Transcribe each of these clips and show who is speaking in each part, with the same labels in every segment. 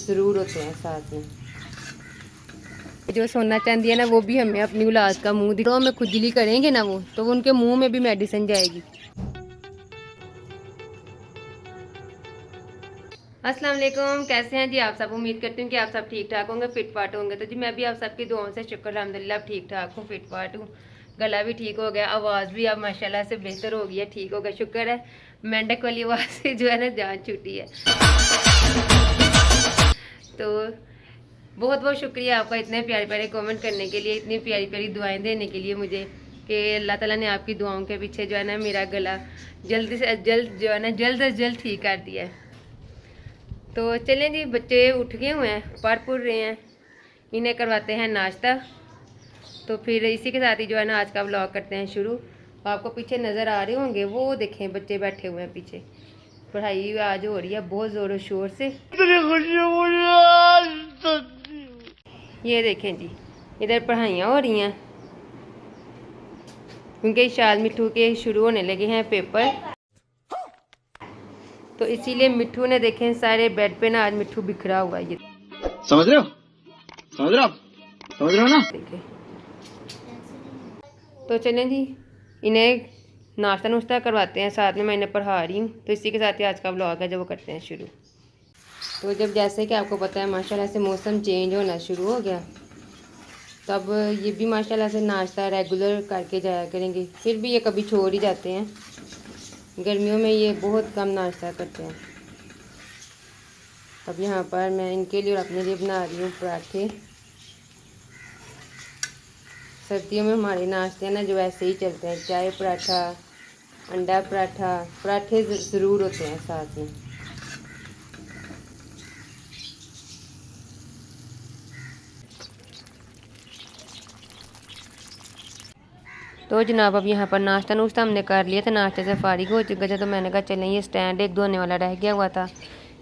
Speaker 1: ज़रूर होते हैं साथ में। जो सोना चांदी है ना वो भी हमें अपनी औलाद का मुंह दिखाओ, हमें खुजली करेंगे ना वो, तो उनके मुंह में भी मेडिसिन जाएगी। अस्सलाम वालेकुम, कैसे हैं जी आप सब। उम्मीद करती हूँ कि आप सब ठीक ठाक होंगे, फिट फाट होंगे। तो जी मैं भी आप सबकी दुआओं से शुक्र अल्हम्दुलिल्लाह ठीक ठाक हूँ, फिट फाट हूँ। गला भी ठीक हो गया, आवाज़ भी अब माशाल्लाह से बेहतर हो गई है, ठीक हो गया, शुक्र है। मेंढक वाली आवाज़ से जो है ना जान छूटी है। तो बहुत बहुत शुक्रिया आपका इतने प्यारे प्यारे कमेंट करने के लिए, इतनी प्यारी प्यारी दुआएं देने के लिए मुझे, कि अल्लाह ताला ने आपकी दुआओं के पीछे जो है ना मेरा गला जल्द से जल्द जो है ना जल्द से जल्द ठीक कर दिया है। तो चलें जी, बच्चे उठ गए हुए हैं, पढ़ रहे हैं, इन्हें करवाते हैं नाश्ता। तो फिर इसी के साथ ही जो है ना आज का व्लॉग करते हैं शुरू। आपको पीछे नज़र आ रहे होंगे, वो देखें बच्चे बैठे हुए हैं पीछे, पढ़ाई आज हो रही है बहुत ज़ोरों शोर से। ये देखें जी, इधर पढ़ाइयाँ हो रही हैं, क्योंकि शाल मिठू के शुरू होने लगे हैं पेपर। तो इसीलिए मिठू ने देखें सारे बेड पे ना आज मिठू बिखरा हुआ है। ये
Speaker 2: समझ रहे हो, समझ रहे हो आप, समझ रहे हो ना।
Speaker 1: देखें, तो चलें जी, इन्हें नाश्ता नुश्ता करवाते हैं, साथ में मैं इन्हें पढ़ा रही हूँ। तो इसी के साथ ही आज का व्लॉग है जो वो करते हैं शुरू। तो जब जैसे कि आपको पता है माशाल्लाह से मौसम चेंज होना शुरू हो गया, तब ये भी माशाल्लाह से नाश्ता रेगुलर करके जाया करेंगे। फिर भी ये कभी छोड़ ही जाते हैं, गर्मियों में ये बहुत कम नाश्ता करते हैं। अब यहाँ पर मैं इनके लिए और अपने लिए बना रही हूँ पराठे। सर्दियों में हमारे नाश्ते ना जो ऐसे ही चलते हैं, चाय पराठा, अंडा पराठा, पराठे ज़रूर होते हैं साथ में। तो जनाब अब यहाँ पर नाश्ता नुश्ता हमने कर लिया था, नाश्ते से फारिग हो चुके थे। तो मैंने कहा चलें, ये स्टैंड एक धोने वाला रह गया हुआ था,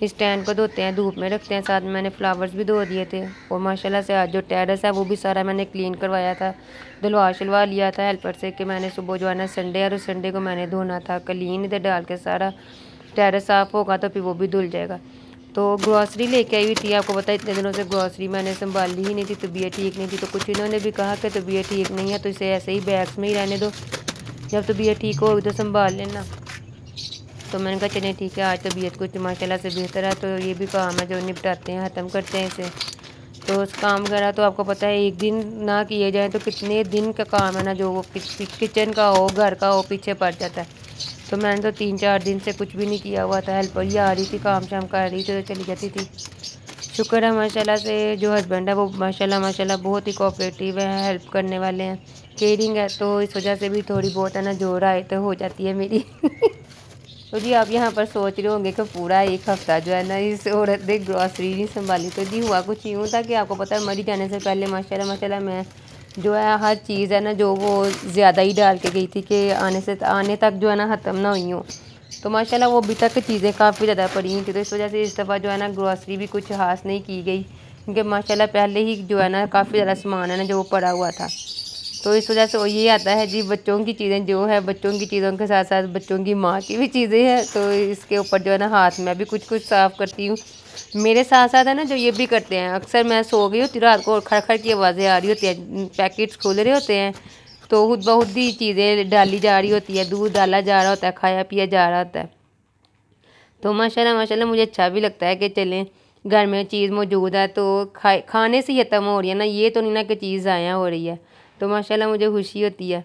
Speaker 1: इस स्टैंड को धोते हैं, धूप में रखते हैं। साथ में मैंने फ्लावर्स भी धो दिए थे, और माशाल्लाह से आज जो टेरेस है वो भी सारा मैंने क्लीन करवाया था, धुलवा शलवा लिया था हेल्पर से, कि मैंने सुबह जो है ना संडे और संडे को मैंने धोना था। क्लीन इधर डाल के सारा टेरेस साफ़ होगा तो फिर वो भी धुल जाएगा। तो ग्रॉसरी लेके आई हुई थी, आपको पता है इतने दिनों से ग्रॉसरी मैंने संभाली ही नहीं थी, तबीयत ठीक नहीं थी। तो कुछ इन्होंने भी कहा कि तबीयत ठीक नहीं है तो इसे ऐसे ही बैग्स में ही रहने दो, जब तबीयत ठीक होगी तो संभाल लेना। तो मैंने कहा चलें ठीक है, आज तबीयत कुछ माशाल्लाह से बेहतर है, तो ये भी काम है जो निपटाते हैं, ख़त्म करते हैं इसे। तो उस काम वगैरह तो आपको पता है एक दिन ना किए जाए तो कितने दिन का काम है ना, जो वो किचन का हो, घर का हो, पीछे पड़ जाता है। तो मैंने तो 3-4 दिन से कुछ भी नहीं किया हुआ था। हेल्पर ही आ रही थी, काम शाम कर रही थी तो चली जाती थी। शुक्र है माशाल्लाह से जो हस्बैंड है वो माशाल्लाह माशाल्लाह बहुत ही कोऑपरेटिव है, हेल्प करने वाले हैं, केयरिंग है। तो इस वजह से भी थोड़ी बहुत है ना जो राय तो हो जाती है मेरी। तो जी आप यहाँ पर सोच रहे होंगे कि पूरा एक हफ़्ता जो है ना इस औरत ने ग्रॉसरी नहीं संभाली। तो जी हुआ कुछ यूँ था कि आपको पता है मरी जाने से पहले माशाल्लाह माशाल्लाह मैं जो है हर चीज़ है ना जो वो ज़्यादा ही डाल के गई थी, कि आने तक जो है ना ख़त्म ना हुई हो। तो माशाल्लाह वो अभी तक चीज़ें काफ़ी ज़्यादा पड़ी हुई थी। तो इस वजह से इस दफ़ा जो है ना ग्रॉसरी भी कुछ खास नहीं की गई, क्योंकि माशाल्लाह पहले ही जो है ना काफ़ी ज़्यादा सामान है ना जो वो पड़ा हुआ था। तो इस वजह से ये आता है जी, बच्चों की चीज़ें जो है, बच्चों की चीज़ों के साथ साथ बच्चों की माँ की भी चीज़ें हैं। तो इसके ऊपर जो है ना हाथ में भी कुछ कुछ साफ़ करती हूँ। मेरे साथ साथ है ना जो ये भी करते हैं, अक्सर मैं सो गई होती रात को और खड़ खड़ की आवाज़ें आ रही होती हैं, पैकेट्स खुल रहे होते हैं, तो खुद ब खुद ही चीज़ें डाली जा रही होती है, दूध डाला जा रहा होता है, खाया पिया जा रहा होता है। तो माशाल्लाह माशाल्लाह मुझे अच्छा भी लगता है कि चलें घर में चीज़ मौजूद है, तो खाने से ही ख़त्म हो रही है ना, ये तो नहीं ना कि चीज़ ज़ाया हो रही है। तो माशाल्लाह मुझे खुशी होती है।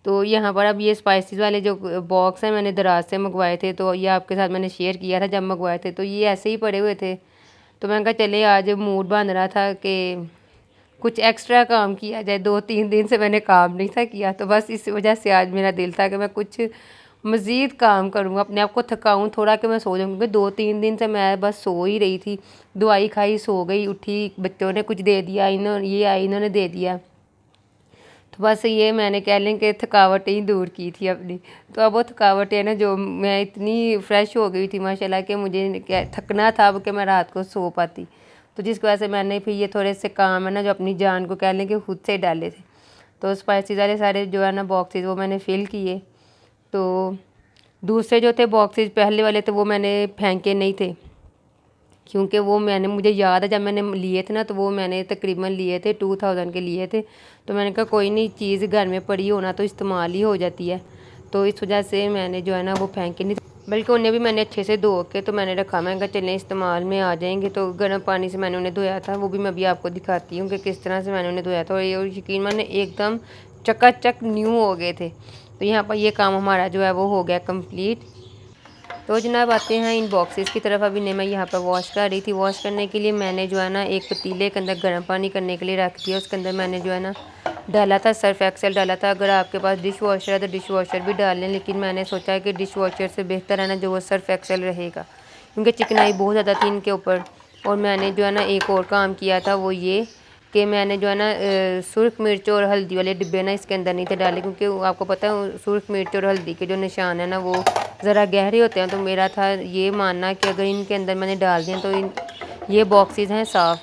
Speaker 1: तो यहाँ पर अब ये स्पाइसेस वाले जो बॉक्स हैं मैंने दराज से मंगवाए थे, तो ये आपके साथ मैंने शेयर किया था जब मंगवाए थे, तो ये ऐसे ही पड़े हुए थे। तो मैंने कहा चले आज मूड बन रहा था कि कुछ एक्स्ट्रा काम किया जाए, 2-3 दिन से मैंने काम नहीं था किया, तो बस इस वजह से आज मेरा दिल था कि मैं कुछ मज़ीद काम करूँगा, अपने आप को थकाऊँ थोड़ा, कि मैं सो जाऊँ, क्योंकि 2-3 दिन से मैं बस सो ही रही थी, दवाई खाई सो गई, उठी बच्चों ने कुछ दे दिया, इन्होंने दे दिया। तो बस ये मैंने कह लें कि थकावट ही दूर की थी अपनी। तो अब वो थकावट है ना जो मैं इतनी फ़्रेश हो गई थी माशाल्लाह कि मुझे क्या थकना था अब कि मैं रात को सो पाती। तो जिसकी वजह से मैंने फिर ये थोड़े से काम है ना जो अपनी जान को कह लें कि खुद से डाले थे। तो स्पाइसेस वाले सारे जो है ना बॉक्सेस वो मैंने फ़िल किए। तो दूसरे जो थे बॉक्सेस पहले वाले थे वो मैंने फेंके नहीं थे, क्योंकि वो मुझे याद है जब मैंने लिए थे ना, तो वो मैंने तकरीबन लिए थे 2000 के लिए थे। तो मैंने कहा कोई नहीं, चीज़ घर में पड़ी होना तो इस्तेमाल ही हो जाती है, तो इस वजह से मैंने जो है ना वो फेंके नहीं, बल्कि उन्हें भी मैंने अच्छे से धो के तो मैंने रखा। मैंने कहा चलें इस्तेमाल में आ जाएंगे। तो गर्म पानी से मैंने उन्हें धोया था, वो भी मैं अभी आपको दिखाती हूँ कि किस तरह से मैंने उन्हें धोया था। और ये यकीन माने एकदम चकाचक न्यू हो गए थे। तो यहाँ पर ये काम हमारा जो है वो हो गया कंप्लीट। तो जनाब आते हैं इन बॉक्सेस की तरफ। अभी ने मैं यहाँ पर वॉश कर रही थी। वॉश करने के लिए मैंने जो है ना एक पतीले के अंदर गर्म पानी करने के लिए रख दिया। उसके अंदर मैंने जो है ना डाला था सर्फ एक्सेल डाला था। अगर आपके पास डिश वॉशर है तो डिश वॉशर भी डाल लें, लेकिन मैंने सोचा कि डिश वॉशर से बेहतर है ना जो वो सर्फ एक्सेल रहेगा, क्योंकि चिकनाई बहुत ज़्यादा थी इनके ऊपर। और मैंने जो है ना एक और काम किया था, वो ये कि मैंने जो है ना सुर्ख मिर्च और हल्दी वाले डिब्बे ना इसके अंदर नहीं थे डाले, क्योंकि आपको पता है सुर्ख मिर्च और हल्दी के जो निशान है ना वो ज़रा गहरे होते हैं। तो मेरा था ये मानना कि अगर इनके अंदर मैंने डाल दिए तो ये बॉक्सेस हैं साफ़,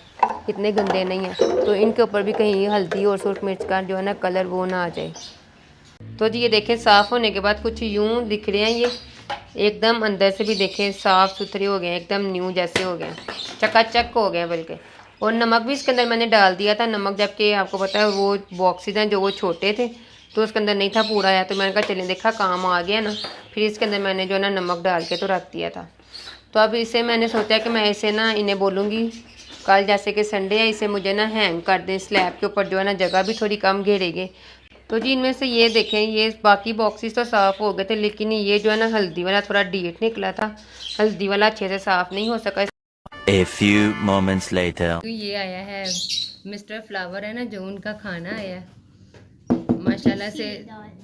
Speaker 1: इतने गंदे नहीं हैं, तो इनके ऊपर भी कहीं हल्दी और सुर्ख मिर्च का जो है ना कलर वो ना आ जाए। तो जी ये देखें साफ़ होने के बाद कुछ यूँ दिख रहे हैं, ये एकदम अंदर से भी देखें साफ़ सुथरे हो गए, एकदम न्यू जैसे हो गए, चकाचक हो गए बल्कि। और नमक भी इसके अंदर मैंने डाल दिया था, नमक जबकि आपको पता है वो बॉक्सेस हैं जो वो छोटे थे तो उसके अंदर नहीं था पूरा आया। तो मैंने कहा चलें देखा काम आ गया ना, फिर इसके अंदर मैंने जो है ना नमक डाल के तो रख दिया था। तो अब इसे मैंने सोचा कि मैं इसे ना इन्हें बोलूँगी कल जैसे कि संडे है, इसे मुझे ना हैंग कर दें स्लैब के ऊपर, जो है ना जगह भी थोड़ी कम घेरेगी। तो जी इनमें से ये देखें, ये बाकी बॉक्सेस तो साफ़ हो गए थे, लेकिन ये जो है ना हल्दी वाला थोड़ा ढीठ निकला था, हल्दी वाला अच्छे से साफ़ नहीं हो सका।
Speaker 3: A few moments later.
Speaker 1: तो ये आया है मिस्टर फ्लावर है ना जो उनका खाना आया, माशाल्लाह से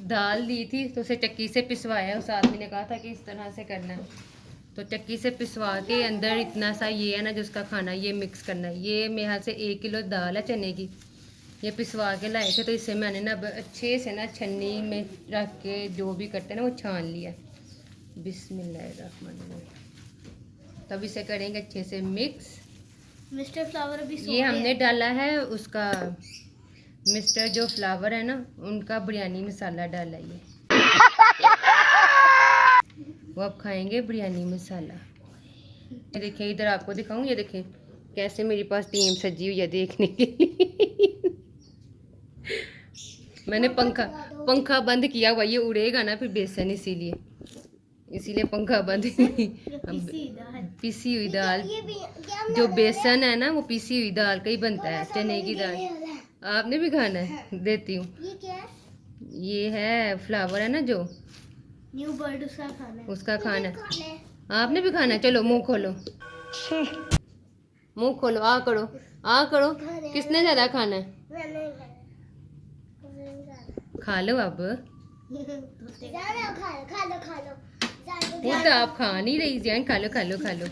Speaker 1: दाल दी थी तो उसे चक्की से पिसवाया। उस आदमी ने कहा था कि इस तरह से करना है, तो चक्की से पिसवा के अंदर इतना सा ये है ना जिसका खाना ये मिक्स करना है। ये मेरे हाथ से 1 किलो दाल है चने की, ये पिसवा के लाए थे। तो इसे मैंने ना अच्छे से ना छन्नी में रख के जो भी करते हैं ना वो छान लिया। बिस्मिल्लाहिर्रहमानिर्रहीम। तब इसे करेंगे अच्छे से मिक्स।
Speaker 4: मिस्टर फ्लावर अभी
Speaker 1: ये हमने डाला है उसका, मिस्टर जो फ्लावर है ना उनका बिरयानी मसाला डाला ये, वो अब खाएंगे बिरयानी मसाला। ये देखिए इधर आपको दिखाऊं, ये देखें कैसे मेरे पास टीम सजी हुई है देखने के लिए। मैंने पंखा बंद किया हुआ, ये उड़ेगा ना फिर बेसन, इसीलिए पंखा बंद। पिसी हुई दाल, जो बेसन है ना वो पिसी हुई दाल का ही बनता है, चने की दाल। आपने भी खाना है? देती हूँ। ये है फ्लावर है ना जो
Speaker 4: न्यू बर्ड,
Speaker 1: उसका खाना है। आपने भी खाना है? चलो मुंह खोलो, मुंह खोलो, आ करो। किसने ज्यादा खाना है? खा लो अब। वो तो आप खा नहीं रही जान, खा लो।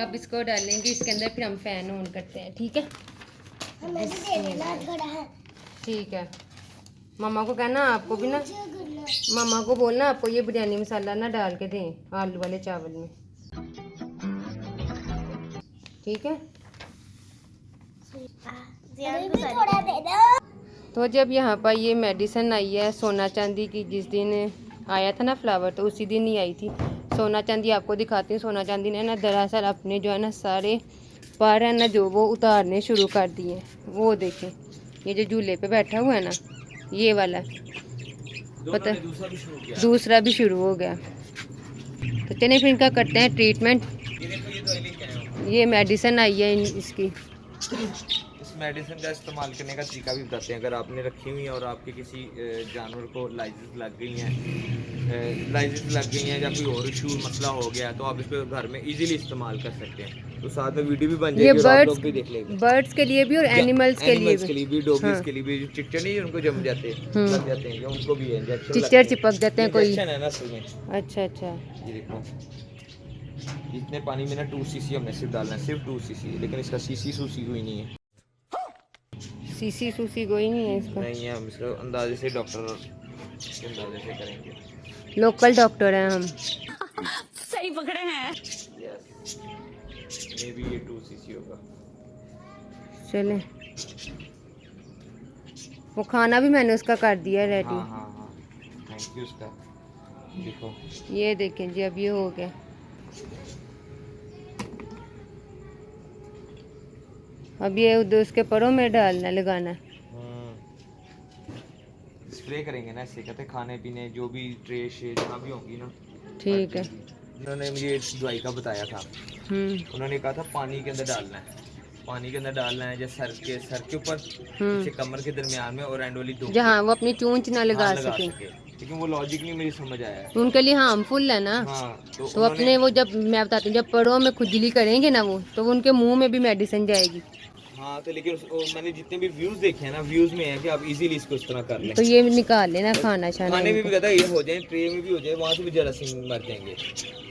Speaker 1: अब इसको डालेंगे इसके अंदर, फिर हम फैन ऑन करते हैं, ठीक है? ठीक है। मामा को कहना आपको भी ना, मामा को बोलना आपको ये बिरयानी मसाला ना डाल के दें आलू वाले चावल में, ठीक है? तो जब यहाँ पर ये मेडिसिन आई है सोना चांदी की, जिस दिन आया था ना फ्लावर तो उसी दिन ही आई थी। सोना चांदी आपको दिखाती हूँ। सोना चांदी ने ना दरअसल अपने जो है ना सारे पर है ना जो वो उतारने शुरू कर दिए। वो देखें ये जो झूले पे बैठा हुआ है ना ये वाला, पता दूसरा भी शुरू हो गया। तो चलिए फिर इनका करते हैं ट्रीटमेंट। ये मेडिसिन आई है इसकी,
Speaker 5: इस मेडिसिन का इस्तेमाल करने का तरीका भी बताते हैं। अगर आपने रखी हुई है और आपके किसी जानवर को लाइसिस लग गई हैं या कोई और इशू मसला हो गया तो आप इसको घर में इजीली इस्तेमाल कर सकते हैं। तो साथ में वीडियो भी बन जाएगी और आप लोग भी देख लेंगे।
Speaker 1: बर्ड्स के लिए भी और एनिमल्स के लिए
Speaker 5: भी, डॉगीज के लिए भी, जो चिच्चर नहीं उनको जम जाते लग जाते हैं, उनको भी इंजेक्शन
Speaker 1: चिच्चर चिपक जाते हैं कोई।
Speaker 5: है ना असल में।
Speaker 1: अच्छा
Speaker 5: ये देखो इतने पानी में ना 2 cc हमने सिर्फ डालना है, सिर्फ 2 cc, लेकिन इसका सीसी सूसी कोई नहीं है।
Speaker 1: सीसी सूसी कोई नहीं है इसका? नहीं
Speaker 5: है, हम इसको अंदाजे से डॉक्टर के अंदाजे से करेंगे।
Speaker 1: लोकल डॉक्टर हैं हम।
Speaker 4: सही पकड़े हैं।
Speaker 5: यस, मे बी ये 2 cc होगा।
Speaker 1: चले, वो खाना भी मैंने उसका कर दिया रेडी।
Speaker 5: हाँ, थैंक यू उसका। देखो
Speaker 1: ये देखें जी अब ये हो गया। अब ये उसके परों में डालना लगाना है।
Speaker 5: स्प्रे करेंगे ना इससे, कहते हैं खाने पीने जो भी ट्रे शे जहाँ भी होंगी ना।
Speaker 1: ठीक है।
Speaker 5: उन्होंने मुझे दवाई का बताया था, उन्होंने कहा था पानी के अंदर डालना है, पानी के अंदर डालना है, जैसे सर के ऊपर, पीछे कमर के दरमियान में और एंड वाली दो
Speaker 1: जहाँ वो अपनी चूंच ना लगा
Speaker 5: हाँ,
Speaker 1: सके।
Speaker 5: लेकिन वो लॉजिक नहीं मेरी समझ आया।
Speaker 1: उनके लिए हार्मफुल है ना।
Speaker 5: हाँ,
Speaker 1: तो अपने वो जब मैं बताती हूँ जब परों में खुजली करेंगे ना वो, तो उनके मुंह में भी मेडिसिन जाएगी।
Speaker 5: हाँ तो लेकिन मैंने जितने भी व्यूज देखे हैं ना, व्यूज में है कि आप इजीली इसको इस तरह कर लें।
Speaker 1: तो ये निकाल लेना खाना शाना
Speaker 5: खाने में भी कहता है ये हो जाए, ट्रे में भी हो जाए, वहाँ से भी जरासीम मर जाएंगे।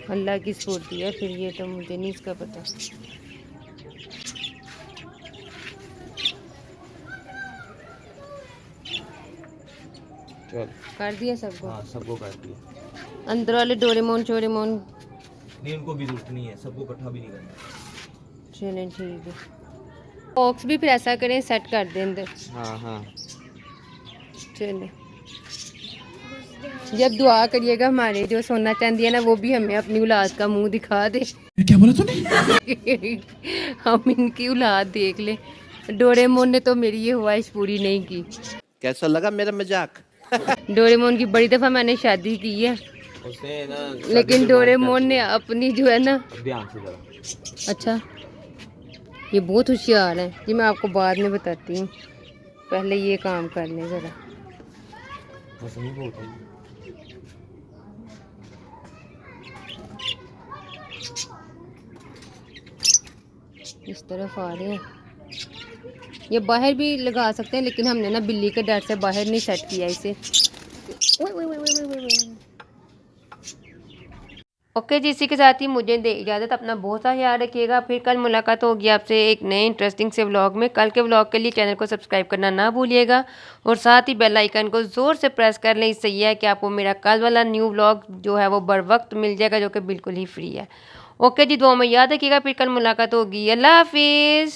Speaker 1: अल्लाह की स्फूर्ति है, फिर ये तो मुझे नहीं इसका पता।
Speaker 5: चल
Speaker 1: कर दिया सबको।
Speaker 5: हाँ सबको कर दिया।
Speaker 1: अंदर वाले डोरेमोन चोरेमोन
Speaker 5: नहीं उनको भी जरूरत नहीं है, सबको इकट्ठा भी नहीं करना।
Speaker 1: चलें ठीक है। बॉक्स भी फिर ऐसा करें सेट कर दें अंदर।
Speaker 5: हाँ हाँ
Speaker 1: चले जब दुआ करिएगा हमारे जो सोना चांदी है ना वो भी हमें अपनी औलाद का मुंह दिखा दे।
Speaker 2: क्या बोला तूने?
Speaker 1: हम इनकी औलाद देख ले। डोरेमोन ने तो मेरी ये ख्वाहिश पूरी नहीं की।
Speaker 2: कैसा लगा मेरा मजाक?
Speaker 1: डोरेमोन की बड़ी दफा मैंने शादी की है,
Speaker 5: उसने ना
Speaker 1: लेकिन डोरेमोन ने अपनी जो है ना।
Speaker 5: ध्यान से जरा।
Speaker 1: अच्छा ये बहुत होशियार है, ये मैं आपको बाद में बताती हूँ, पहले ये काम कर लें ज़रा।
Speaker 5: बस नहीं बोलता।
Speaker 1: इस तरफ आ रहे हैं, ये बाहर भी लगा सकते हैं, लेकिन हमने ना बिल्ली के डर से बाहर नहीं सेट किया इसे। ओके जी, इसी के साथ ही मुझे दे इजाज़त। अपना बहुत सा ख्याल रखिएगा। फिर कल मुलाकात होगी आपसे एक नए इंटरेस्टिंग से व्लॉग में। कल के व्लॉग के लिए चैनल को सब्सक्राइब करना ना भूलिएगा और साथ ही बेल आइकन को ज़ोर से प्रेस कर लें। इससे यह है कि आपको मेरा कल वाला न्यू व्लॉग जो है वो बर वक्त मिल जाएगा, जो कि बिल्कुल ही फ्री है। ओके जी, दुआ में याद रखिएगा। फिर कल मुलाकात होगी। अल्लाह हाफिज़।